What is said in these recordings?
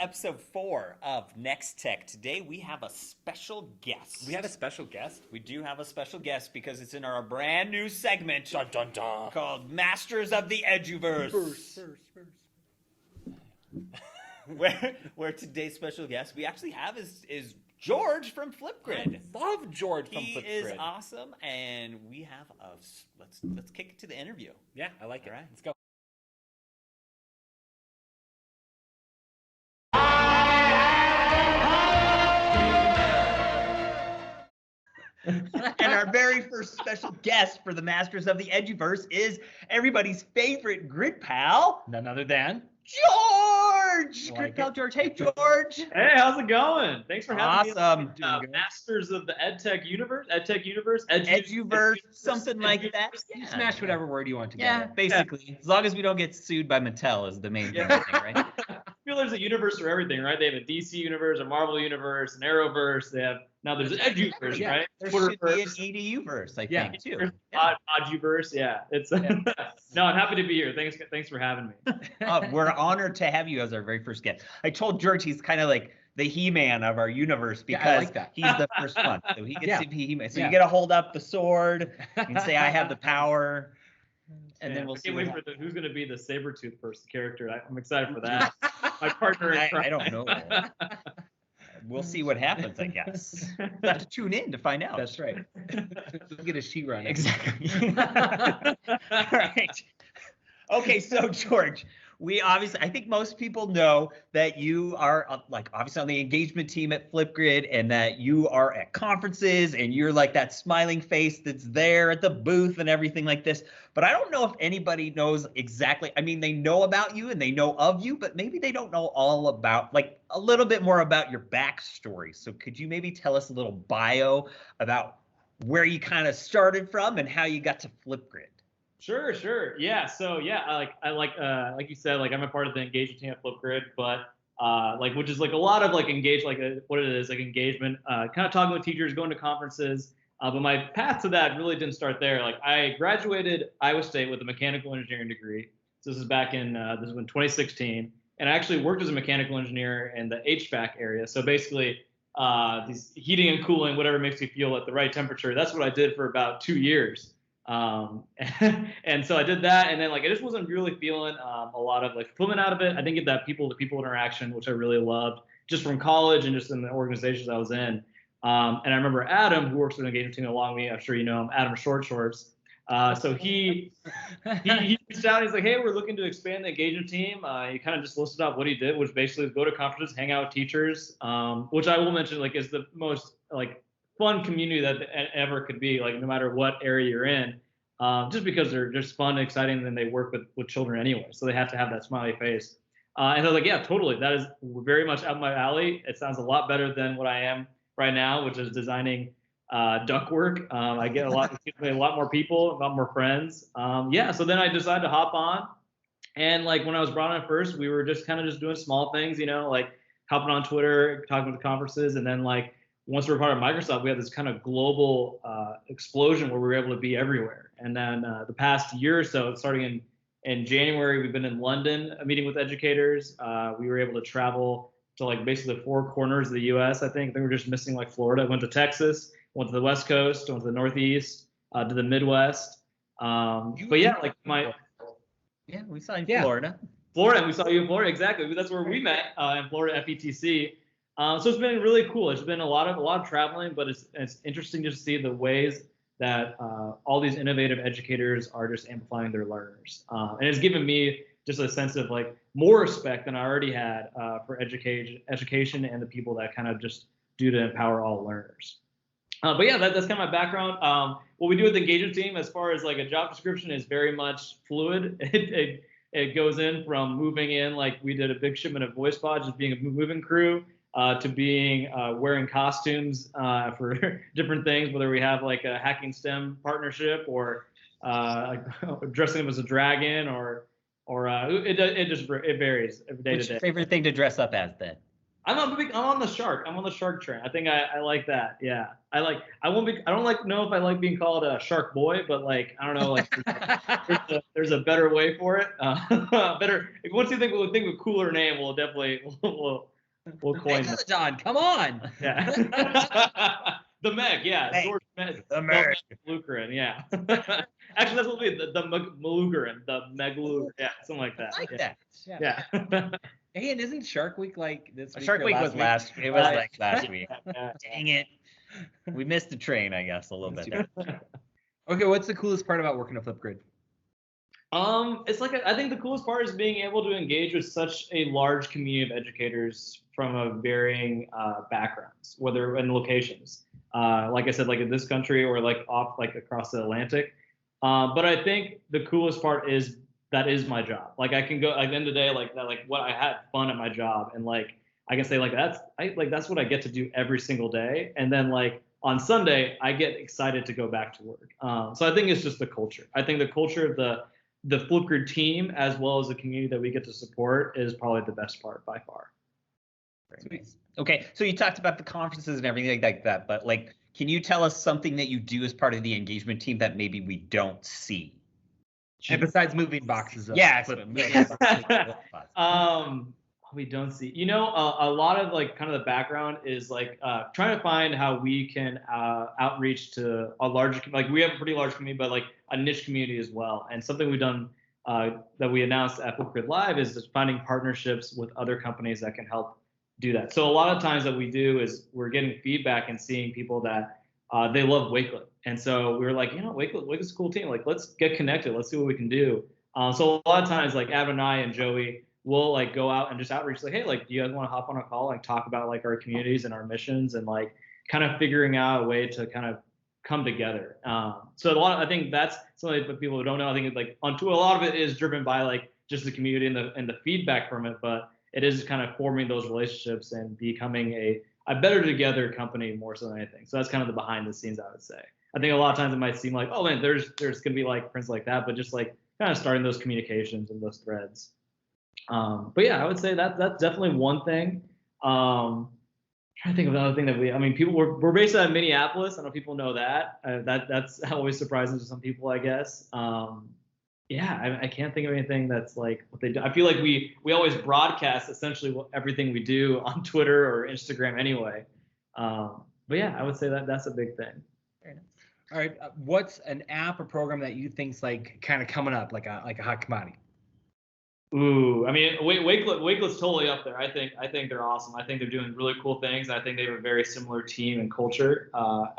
episode 4 of Next Tech. Today we have a special guest. We have a special guest? We do have a special guest because it's in our brand new segment Dun, dun, dun. called Masters of the EDUverse. Where today's special guest we actually have is George from Flipgrid. I love George from He Flipgrid. is awesome, and we have let's kick it to the interview. Yeah, I like it. All right. Let's go. And our very first special guest for the Masters of the EDUverse is everybody's favorite grid pal, None other than George! Like Grid it. pal George. Hey, George. Hey, how's it going? Thanks for having Awesome. me. Masters of the EdTech universe, EDUverse, something like that. you smash whatever word you want to Yeah, basically. As long as we don't get sued by Mattel is the main thing, I think, right? I feel there's a universe for everything, right? They have a DC universe, a Marvel universe, an Arrowverse. They have now there's an EdUverse, Yeah. right? There should be an Twitterverse, EDUverse, I Yeah. think, too. there's Yeah. Oduverse. Yeah, it's no. I'm happy to be here. Thanks for having me. We're honored to have you as our very first guest. I told George he's kind of like the He-Man of our universe Yeah, I because like that. he's the first one. So he gets Yeah. to be He-Man. So Yeah. you get to hold up the sword and say, I have the power. And Yeah, then we'll I see can't what wait for who's going to be the Sabretooth person character. I'm excited for that. My partner in crime. I don't know. We'll see what happens, I guess. We'll have to tune in to find out. That's right. Look at a she run. Exactly. All right. Okay, so George, I think most people know that you are obviously on the engagement team at Flipgrid and that you are at conferences and you're like that smiling face that's there at the booth and everything like this. But I don't know if anybody knows exactly. I mean, they know about you and they know of you, but maybe they don't know all about, like, a little bit more about your backstory. So could you maybe tell us a little bio about where you kind of started from and how you got to Flipgrid? Sure. Yeah. So yeah, I like you said, like I'm a part of the engagement team at Flipgrid, but which is like a lot of like what it is, like engagement, kind of talking with teachers, going to conferences. But my path to that really didn't start there. Like I graduated Iowa State with a mechanical engineering degree. So this is back in 2016, and I actually worked as a mechanical engineer in the HVAC area. So basically, these heating and cooling, whatever makes you feel at the right temperature. That's what I did for about 2 years. And so I did that, and then like I just wasn't really feeling a lot of like fulfillment out of it. I didn't get that people-to-people interaction, which I really loved, just from college and just in the organizations I was in. And I remember Adam, who works with an engagement team along me, I'm sure you know him, Adam Short Shorts. So he reached out. He's like, hey, we're looking to expand the engagement team. He kind of just listed out what he did, which basically is go to conferences, hang out with teachers, which I will mention like is the most like fun community that ever could be, like no matter what area you're in, just because they're just fun and exciting, and they work with children anyway, so they have to have that smiley face. And I was like, yeah, totally, that is very much up my alley. It sounds a lot better than what I am right now, which is designing ductwork. I get a lot more people, a lot more friends. Yeah, so then I decided to hop on, and like when I was brought on at first, we were just kind of just doing small things, like hopping on Twitter, talking to conferences, and then like once we were part of Microsoft, we had this kind of global explosion where we were able to be everywhere. And then the past year or so, starting in January, we've been in London meeting with educators. We were able to travel to like basically the 4 corners of the U.S. I think we're just missing like Florida. Went to Texas, went to the West Coast, went to the Northeast, to the Midwest. But yeah, like Yeah, we saw you in Florida. Florida, we saw you in Florida, exactly. That's where we met in Florida, FETC. So it's been really cool. It's been a lot of traveling, but it's interesting to see the ways that all these innovative educators are just amplifying their learners. And it's given me just a sense of like more respect than I already had for education and the people that kind of just do to empower all learners. But yeah, that's kind of my background. What we do with the engagement team, as far as like a job description, is very much fluid. It goes in from moving in, like we did a big shipment of voice pods, just being a moving crew, to being wearing costumes for different things, whether we have like a Hacking STEM partnership or like dressing up as a dragon or it varies day to day. What's your favorite thing to dress up as then? I'm on the shark. I'm on the shark train. I think I like that. Yeah. I don't know if I like being called a shark boy, but like, I don't know, like there's a better way for it. Better. Once you think of a cooler name, we'll We'll coin that. Megalodon, come on. Yeah. The Meg, yeah. Meg. George Meg. The Meg. Melookaran, yeah. Actually, that's what we the Melookaran, the Megalookaran, yeah, something like that. I like yeah. that. Yeah. Hey, and isn't Shark Week like this week? Shark or Week was last. It was Right. like last week. Yeah. Dang it. We missed the train, I guess, a little That's bit. Okay, what's the coolest part about working at Flipgrid? It's like I think the coolest part is being able to engage with such a large community of educators from a varying backgrounds, whether in locations. Like I said, like in this country or like off like across the Atlantic. But I think the coolest part is that is my job. Like I can go like at the end of the day, like that, like what I had fun at my job, and like I can say like that's what I get to do every single day. And then like on Sunday, I get excited to go back to work. So I think it's just the culture. I think the culture of the Flipgrid team, as well as the community that we get to support, is probably the best part by far. Sweet. Okay, so you talked about the conferences and everything like that, but like, can you tell us something that you do as part of the engagement team that maybe we don't see? And besides moving boxes up. Yeah. We don't see. You know, a lot of like kind of the background is like trying to find how we can outreach to a larger, like we have a pretty large community, but like a niche community as well. And something we've done that we announced at Flipgrid Live is just finding partnerships with other companies that can help do that. So a lot of times that we do is we're getting feedback and seeing people that they love Wakelet. And so we were like, you know, Wakelet's a cool team. Like, let's get connected. Let's see what we can do. So a lot of times, like Ab and I and Joey will like go out and just outreach, like, hey, like, do you guys want to hop on a call, like talk about like our communities and our missions and like kind of figuring out a way to kind of come together. So I think that's something that people who don't know. I think like a lot of it is driven by like just the community and the feedback from it, but it is kind of forming those relationships and becoming a better together company more so than anything. So that's kind of the behind the scenes, I would say. I think a lot of times it might seem like, oh man, there's gonna be like prints like that, but just like kind of starting those communications and those threads. But yeah, I would say that's definitely one thing. Trying to think of another thing that we're based out of Minneapolis. I don't know if people know that. That's always surprising to some people, I guess. Yeah, I can't think of anything that's like what they do. I feel like we always broadcast essentially everything we do on Twitter or Instagram anyway. But yeah, I would say that's a big thing. All right, what's an app or program that you think's like kind of coming up like a hot commodity? Ooh, I mean, Wakelet's totally up there. I think they're awesome. I think they're doing really cool things. I think they have a very similar team and culture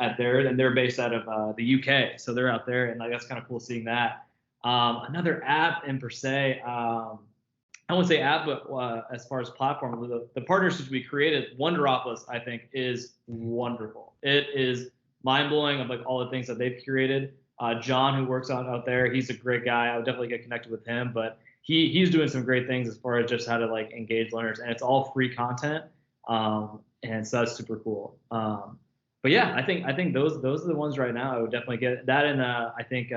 at there, and they're based out of the UK, so they're out there, and like that's kind of cool seeing that. Another app in per se, I wouldn't say app, but as far as platform, the partnerships we created, Wonderopolis, I think is wonderful. It is mind blowing of like all the things that they've curated. John, who works out there, he's a great guy. I would definitely get connected with him, but he's doing some great things as far as just how to like engage learners, and it's all free content, and so that's super cool. But yeah, I think those are the ones right now. I would definitely get that, and I think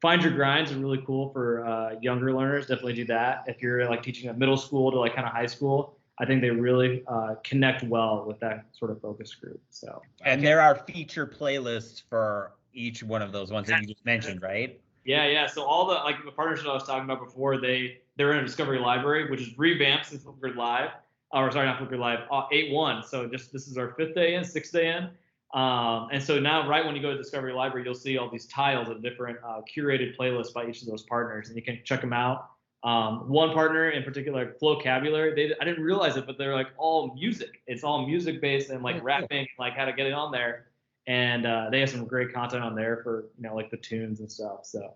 Find Your Grinds is really cool for younger learners. Definitely do that if you're like teaching at middle school to like kind of high school. I think they really connect well with that sort of focus group. So and there are feature playlists for each one of those ones that you just mentioned, right? Yeah. So all the like the partnership I was talking about before, they're in a Discovery Library, which is revamped since Flipgrid Live, or sorry, not Flipgrid Live, 8.1. So this is our 5th day in, 6th day in. And so now, right when you go to Discovery Library, you'll see all these tiles of different curated playlists by each of those partners, and you can check them out. One partner in particular, like Flowcabulary, I didn't realize it, but they're like all music. It's all music based and like rapping, like how to get it on there. And they have some great content on there for, like the tunes and stuff. So,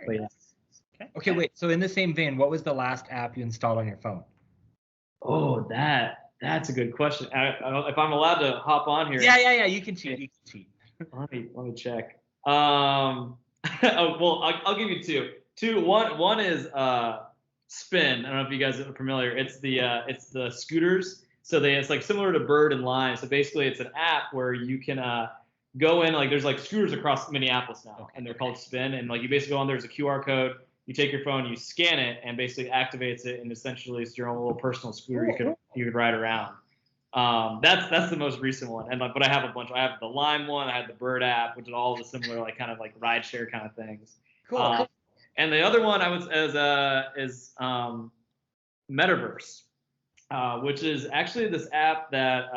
but yeah. Okay, wait. So in the same vein, what was the last app you installed on your phone? Oh, that's a good question. If I'm allowed to hop on here. Yeah. You can cheat. Let me check. Well, I'll give you two. One is Spin. I don't know if you guys are familiar. It's the scooters. So it's like similar to Bird and Lime. So basically, it's an app where you can go in, like there's like scooters across Minneapolis now, and they're called Spin. And like you basically go on, there's a QR code. You take your phone, you scan it, and basically activates it, and essentially it's your own little personal scooter you could ride around. That's the most recent one, but I have a bunch. I have the Lime one, I have the Bird app, which is all the similar like kind of like rideshare kind of things. Cool. And the other one I was is Metaverse. which is actually this app that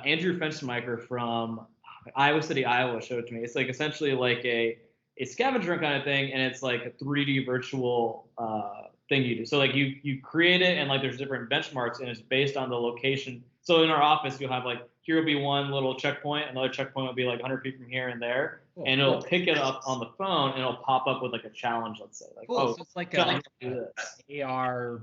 Andrew Fenstermaker from Iowa City, Iowa showed to me. It's like essentially like a scavenger hunt kind of thing, and it's like a 3D virtual thing you do. So like you create it, and like there's different benchmarks, and it's based on the location. So in our office, you'll have like, here will be one little checkpoint, another checkpoint will be like 100 feet from here and there, and it'll pick it up on the phone, and it'll pop up with like a challenge, let's say. Like, So it's like a AR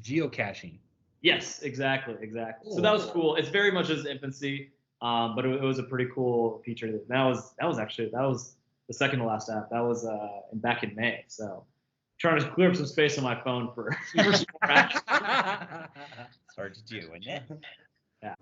geocaching. Yes, exactly. Cool. So that was cool. It's very much in its infancy, but it was a pretty cool feature. That was the second to last app. That was back in May. So trying to clear up some space on my phone for some more apps. It's hard to do, isn't it? Yeah.